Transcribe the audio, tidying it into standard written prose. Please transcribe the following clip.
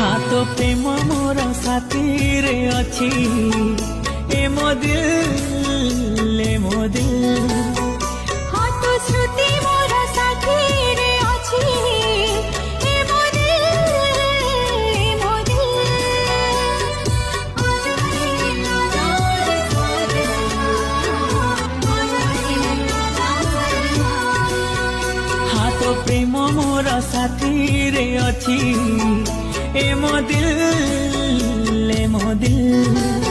हाँ तो प्रेम मोर साथी रे अच्छी ए मो दिल ए मो दिल। हाँ तो श्रुति मोर साथी रे अच्छी ए मो दिल ए मो दिल। हाँ तो प्रेम मोर साथी रे अच्छी ए मो दिल ए मो दिल।